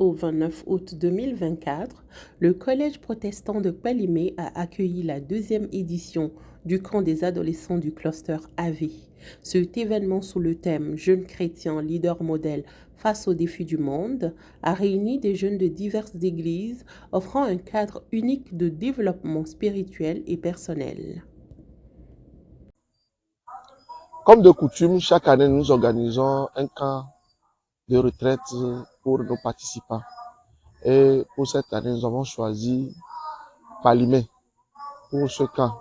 au 29 août 2024, le Collège protestant de Palimé a accueilli la deuxième édition du camp des adolescents du cluster AV. Cet événement sous le thème Jeunes chrétiens, leaders modèles face aux défis du monde a réuni des jeunes de diverses églises, offrant un cadre unique de développement spirituel et personnel. Comme de coutume, chaque année, nous organisons un camp de retraite pour nos participants. Et pour cette année, nous avons choisi Palimé pour ce camp.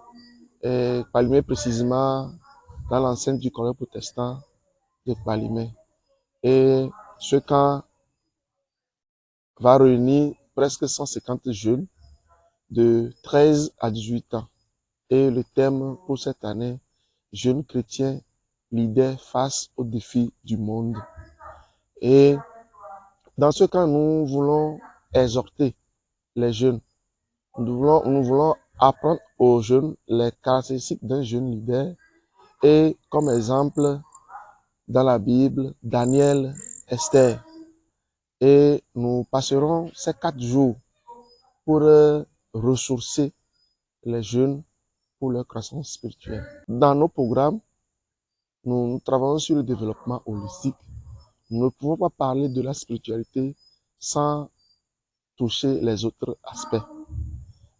Et Palimé précisément dans l'enceinte du collège protestant de Palimé. Et ce camp va réunir presque 150 jeunes de 13 à 18 ans. Et le thème pour cette année, jeunes chrétiens, leaders face aux défis du monde. Et dans ce cas, nous voulons exhorter les jeunes. Nous voulons apprendre aux jeunes les caractéristiques d'un jeune leader. Et comme exemple, dans la Bible, Daniel, Esther. Et nous passerons ces 4 jours pour ressourcer les jeunes pour leur croissance spirituelle. Dans nos programmes, nous travaillons sur le développement holistique. Nous ne pouvons pas parler de la spiritualité sans toucher les autres aspects.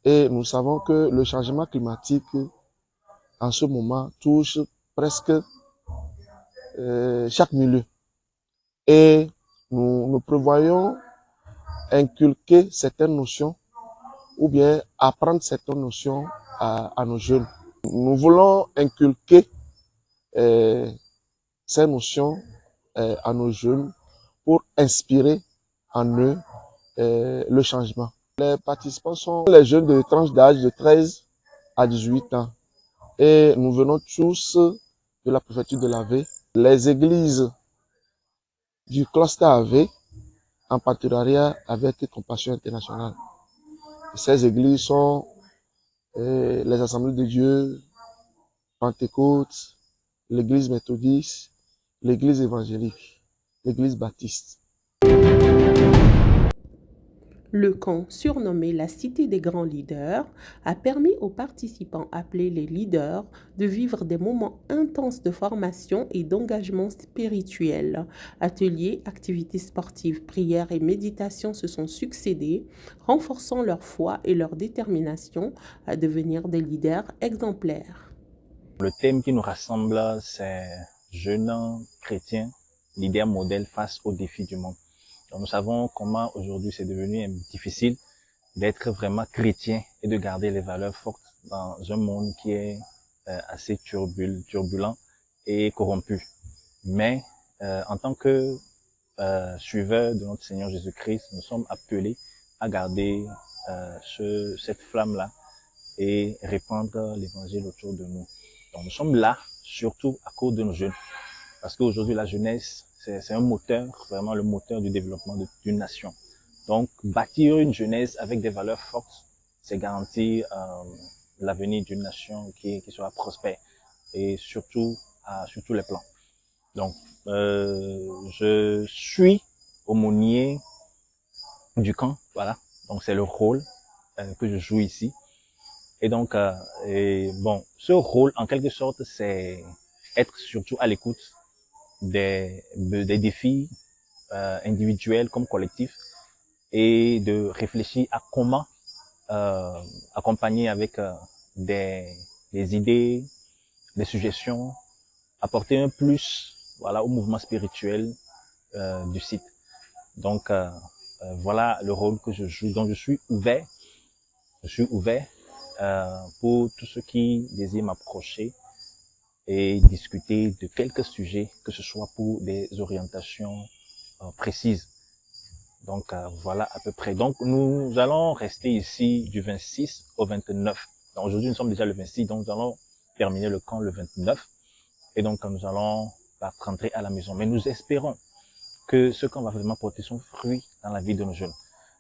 Et nous savons que le changement climatique, en ce moment, touche presque chaque milieu. Et nous prévoyons inculquer certaines notions ou bien apprendre certaines notions à nos jeunes. Nous voulons inculquer ces notions à nos jeunes pour inspirer en eux le changement. Les participants sont les jeunes de tranche d'âge de 13 à 18 ans. Et nous venons tous de la préfecture de l'AV. Les églises du cluster AV, en partenariat avec Compassion Internationale. Ces églises sont les Assemblées de Dieu, Pentecôte, l'Église méthodiste, l'Église évangélique, l'Église baptiste. Le camp, surnommé la Cité des grands leaders, a permis aux participants appelés les leaders de vivre des moments intenses de formation et d'engagement spirituel. Ateliers, activités sportives, prières et méditations se sont succédés, renforçant leur foi et leur détermination à devenir des leaders exemplaires. Le thème qui nous rassemble, c'est jeunes chrétiens, leaders modèles face aux défis du monde. Donc, nous savons comment aujourd'hui c'est devenu difficile d'être vraiment chrétien et de garder les valeurs fortes dans un monde qui est assez turbulent et corrompu. Mais en tant que suiveurs de notre Seigneur Jésus-Christ, nous sommes appelés à garder cette flamme-là et répandre l'évangile autour de nous. Donc nous sommes là surtout à cause de nos jeunes. Parce qu'aujourd'hui, la jeunesse, c'est un moteur, vraiment le moteur du développement d'une nation. Donc, bâtir une jeunesse avec des valeurs fortes, c'est garantir l'avenir d'une nation qui sera prospère et surtout sur tous les plans. Donc, je suis aumônier du camp, voilà. Donc, c'est le rôle que je joue ici. Et donc, ce rôle, en quelque sorte, c'est être surtout à l'écoute des défis individuels comme collectifs et de réfléchir à comment accompagner avec des idées, des suggestions, apporter un plus, voilà, au mouvement spirituel du site. Donc, voilà le rôle que je joue. Donc, je suis ouvert pour tous ceux qui désirent m'approcher et discuter de quelques sujets, que ce soit pour des orientations précises. Donc, voilà à peu près. Donc, nous allons rester ici du 26 au 29. Donc, aujourd'hui, nous sommes déjà le 26, donc nous allons terminer le camp le 29. Et donc, nous allons rentrer à la maison. Mais nous espérons que ce camp va vraiment porter son fruit dans la vie de nos jeunes.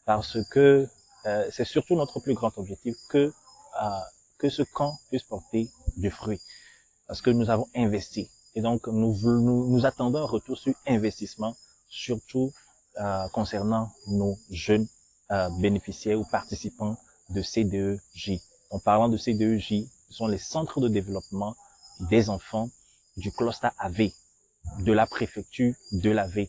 Parce que c'est surtout notre plus grand objectif que ce camp puisse porter du fruit. Parce que nous avons investi. Et donc, nous attendons un retour sur investissement, surtout concernant nos jeunes bénéficiaires ou participants de CDEJ. En parlant de CDEJ, ce sont les centres de développement des enfants du cluster AV, de la préfecture de l'AV.